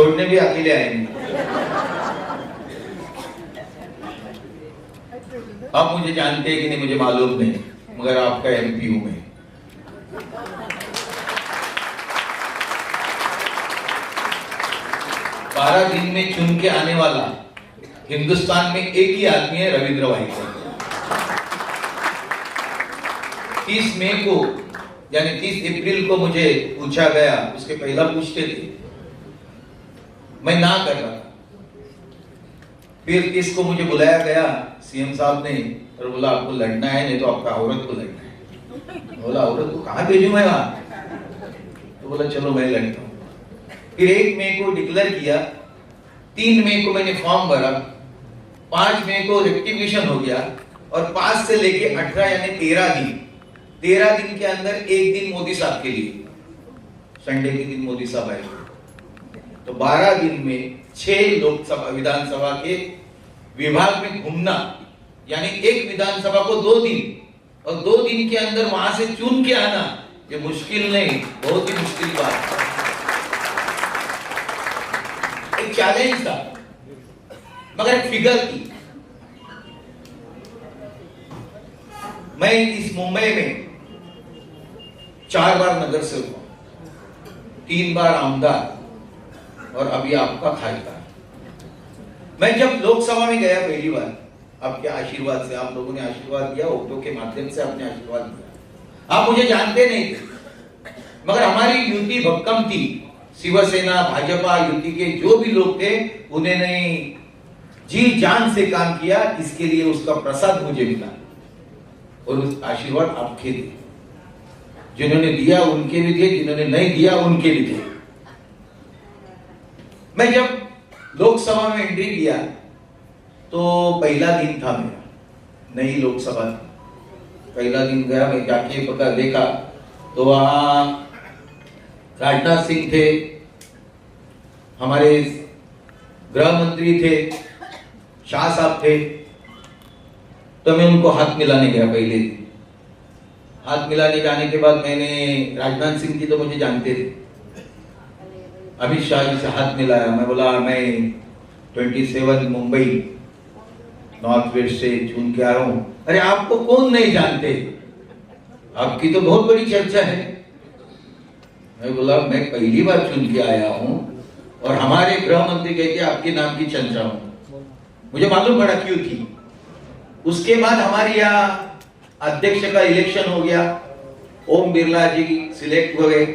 छोड़ने भी अकेले आएंगे। आप मुझे जानते हैं कि नहीं मुझे मालूम नहीं, मगर आपका एमपी हूं मैं। बारह दिन में चुन के आने वाला हिंदुस्तान में एक ही आदमी है, रविंद्र वाईकर। 30 मई को यानी 30 अप्रैल को मुझे पूछा गया, उसके पहला पूछते थे, मैं ना कर रहा था। फिर 30 को मुझे बुलाया गया सीएम साहब ने और बोला आपको लड़ना है, नहीं तो आपका औरत को लड़ना है। बोला औरत को कहाँ भेजूं मैं वहां? तो बोला चलो मैं लड़ता हूँ। फिर 1 मई को डिक्लेयर किया, 3 मई को मैंने फॉर्म भरा, 5 मई को रेक्टिफिकेशन हो गया और 5 से लेके 18 यानी 13 दिन के अंदर एक दिन मोदी साहब के लिए, संडे के दिन मोदी साहब आए। तो 12 दिन में 6 लोकसभा विधानसभा के विभाग में घूमना, यानी एक विधानसभा को 2 दिन और 2 दिन के अंदर वहां से चुन के आना, ये मुश्किल नहीं, बहुत ही मुश्किल बात है। एक चैलेंज था, मगर एक फिगर थी। मैं इस मुंबई में 4 बार नगर सेवक, 3 बार आमदार और अभी आपका खासदार। मैं जब लोकसभा में गया पहली बार, आपके आशीर्वाद से, आप लोगों ने आशीर्वाद दिया, वोटों के माध्यम से आपने आशीर्वाद दिया। आप मुझे जानते नहीं थे, मगर हमारी युति भक्कम थी। शिवसेना भाजपा युति के जो भी लोग थे, उन्होंने जी जान से काम किया, इसके लिए उसका प्रसाद मुझे मिला और उस आशीर्वाद आपके थे। जिन्होंने दिया उनके भी थे, जिन्होंने नहीं दिया उनके भी थे। मैं जब लोकसभा में एंट्री किया तो पहला दिन था मेरा, नई लोकसभा थी। पहला दिन गया, मैं जाके पता देखा तो वहां राजनाथ सिंह थे, हमारे गृह मंत्री थे, शाह साहब थे। तो मैं उनको हाथ मिलाने गया पहले दिन। हाथ मिलाने जाने के बाद मैंने राजनाथ सिंह जी तो मुझे जानते थे, अमित शाह जी से हाथ मिलाया। मैं बोला मैं 27 मुंबई नॉर्थ वेस्ट से चुन के आ रहा हूं। अरे आपको कौन नहीं जानते, आपकी तो बहुत बड़ी चर्चा है। मैं बोला मैं पहली बार चुन के आया हूं और हमारे गृह मंत्री कहते आपके नाम की चर्चा हूं। मुझे मालूम पड़ा क्यों थी। उसके बाद हमारे यहाँ अध्यक्ष का इलेक्शन हो गया, ओम बिरला जी सिलेक्ट हो गए,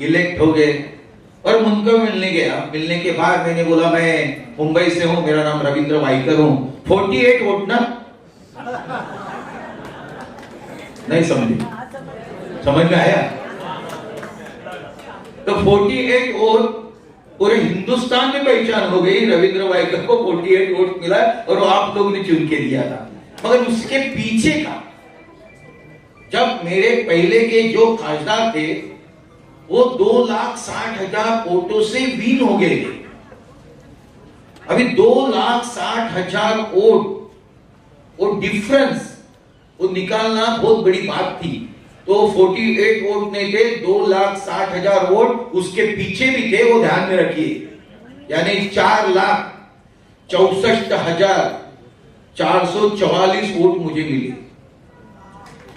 इलेक्ट हो गए और उनको मिलने गया। मिलने के बाद मैंने बोला मैं मुंबई से हूं, मेरा नाम रविंद्र वाईकर हूं। 48 वोट ना, नहीं समझे? समझ में आया? तो 48 वोट पूरे हिंदुस्तान में पहचान हो गई, रविंद्र वाईकर को 48 वोट मिला और वो आप लोगों ने चुन के दिया था। मगर उसके पीछे का, जब मेरे पहले के जो खासदार थे वो 2,60,000 वोटों से विन हो गए थे। अभी 2,60,000 वोट, वो डिफरेंस वो निकालना बहुत बड़ी बात थी। तो 48 वोट नहीं थे, 2,60,000 वोट उसके पीछे भी थे, वो ध्यान में रखिए। यानी 4,64,444 वोट मुझे मिले,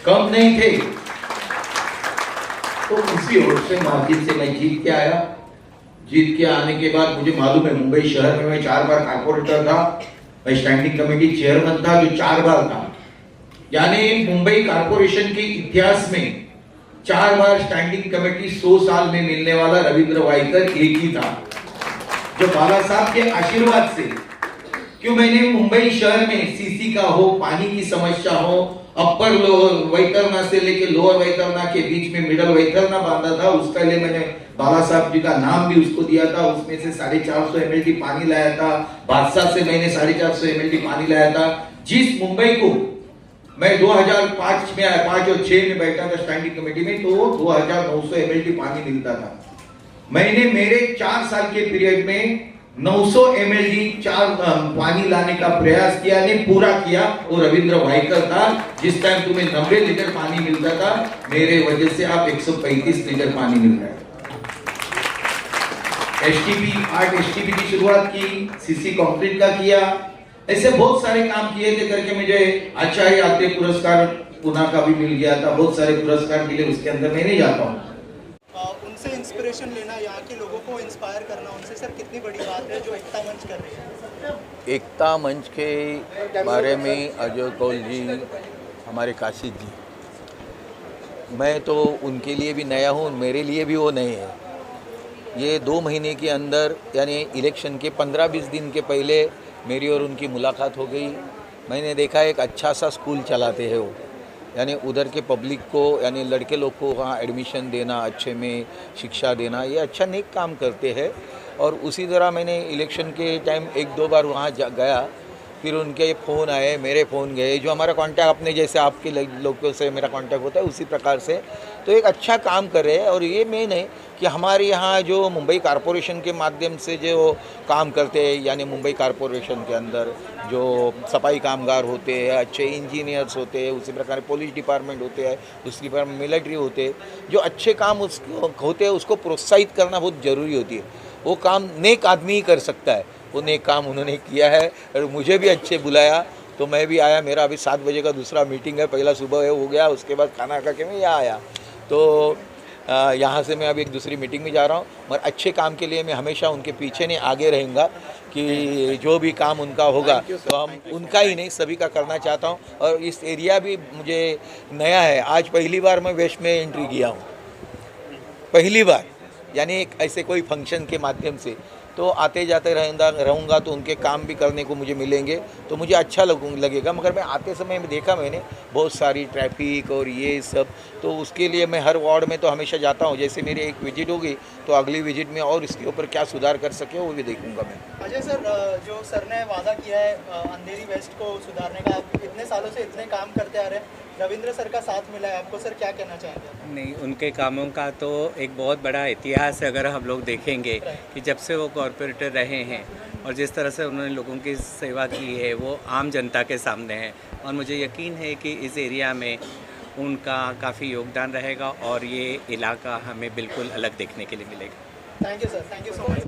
कम नहीं थे। तो उसी वोट से मार्जिन से मैं जीत के आया। जीत के आने के बाद मुझे मालूम है मुंबई शहर में मैं 4 बार कारपोरेटर था, मैं स्टैंडिंग कमेटी चेयरमैन था जो 4 बार था। यानी मुंबई कारपोरेशन के इतिहास में 4 बार स्टैंडिंग कमेटी 100 साल में मिलने वाला रविंद्र वाईकर एक ही था, जो बाला साहब के आशीर्वाद से। क्यों मैंने मुंबई शहर में सीसी का हो, पानी की समस्या हो, अपर वैतरणा से लेके लोअर वैतरणा के बीच में मिडल वैतरणा बांधा था, उसका लिए मैंने बाला साहब जी का नाम भी उसको दिया था। उसमें से 450 ml पानी लाया था। बादशाह से मैंने 450 ml पानी लाया था। जिस मुंबई को मैं 2005 में आया, 5 और 6 में बैठा था स्टैंडिंग कमेटी में, तो 2900 ml पानी मिलता था। मैंने मेरे 4 साल के पीरियड में 900 ml पानी लाने का प्रयास किया, ने पूरा किया। वो रविंद्र वाईकर था। जिस टाइम तुम्हें 90 लीटर पानी मिलता था, मेरे वजह से आप 135 लीटर पानी मिल रहा है। एसटीपी की शुरुआत की, सीसी कंक्रीट का किया, ऐसे बहुत सारे काम किए थे करके मुझे आचार्य आत्रे पुरस्कार पुणे का भी मिल गया था। बहुत सारे पुरस्कार मिले, उसके अंदर मैं नहीं जाता हूँ। उनसे इंस्पिरेशन लेना, यहाँ के लोगों को इंस्पायर करना, उनसे सर कितनी बड़ी बात है जो एकता मंच कर रही है। एकता मंच के बारे में अजय कौल जी, हमारे काशी जी, मैं तो उनके लिए भी नया हूँ, मेरे लिए भी वो नए हैं। ये 2 महीने के अंदर यानी इलेक्शन के 15-20 दिन के पहले मेरी और उनकी मुलाकात हो गई। मैंने देखा एक अच्छा सा स्कूल चलाते हैं वो, यानी उधर के पब्लिक को यानी लड़के लोग को वहाँ एडमिशन देना, अच्छे में शिक्षा देना, ये अच्छा नेक काम करते हैं। और उसी तरह मैंने इलेक्शन के टाइम 1-2 बार वहाँ गया, फिर उनके फ़ोन आए, मेरे फ़ोन गए, जो हमारा कांटेक्ट अपने जैसे आपके लोगों से मेरा कांटेक्ट होता है उसी प्रकार से। तो एक अच्छा काम कर रहे हैं। और ये मेन है कि हमारे यहाँ जो मुंबई कॉरपोरेशन के माध्यम से जो काम करते हैं, यानी मुंबई कॉरपोरेशन के अंदर जो सफाई कामगार होते हैं, अच्छे इंजीनियर्स होते हैं, उसी प्रकार पुलिस डिपार्टमेंट होते हैं, उसी प्रकार मिलिट्री होते हैं, जो अच्छे काम उसको होते हैं उसको प्रोत्साहित करना बहुत ज़रूरी होती है। वो काम नेक आदमी ही कर सकता है, वो नेक काम उन्होंने किया है। और मुझे भी अच्छे बुलाया तो मैं भी आया। मेरा अभी 7 बजे का दूसरा मीटिंग है, पहला सुबह हो गया, उसके बाद खाना खा के मैं यहाँ आया। तो यहाँ से मैं अभी एक दूसरी मीटिंग में जा रहा हूँ। और अच्छे काम के लिए मैं हमेशा उनके पीछे नहीं आगे रहूँगा कि जो भी काम उनका होगा तो हम उनका ही नहीं सभी का करना चाहता हूँ। और इस एरिया भी मुझे नया है, आज पहली बार मैं वेस्ट में एंट्री किया हूँ, पहली बार, यानी एक ऐसे कोई फंक्शन के माध्यम से। तो आते जाते रहूँगा तो उनके काम भी करने को मुझे मिलेंगे, तो मुझे अच्छा लगेगा। मगर मैं आते समय में देखा मैंने बहुत सारी ट्रैफिक और ये सब, तो उसके लिए मैं हर वार्ड में तो हमेशा जाता हूँ। जैसे मेरी एक विजिट होगी तो अगली विजिट में और इसके ऊपर क्या सुधार कर सके वो भी देखूँगा मैं। अजय सर, जो सर ने वादा किया है अंधेरी वेस्ट को सुधारने का, आप इतने सालों से इतने काम करते आ रहे हैं, रविंद्र सर का साथ मिला है आपको, सर क्या कहना चाहेंगे? नहीं, उनके कामों का तो एक बहुत बड़ा इतिहास है। अगर हम लोग देखेंगे कि जब से वो कॉरपोरेटर रहे हैं और जिस तरह से उन्होंने लोगों की सेवा की है वो आम जनता के सामने है। और मुझे यकीन है कि इस एरिया में उनका काफ़ी योगदान रहेगा और ये इलाका हमें बिल्कुल अलग देखने के लिए मिलेगा। Thank you sir, thank you so much.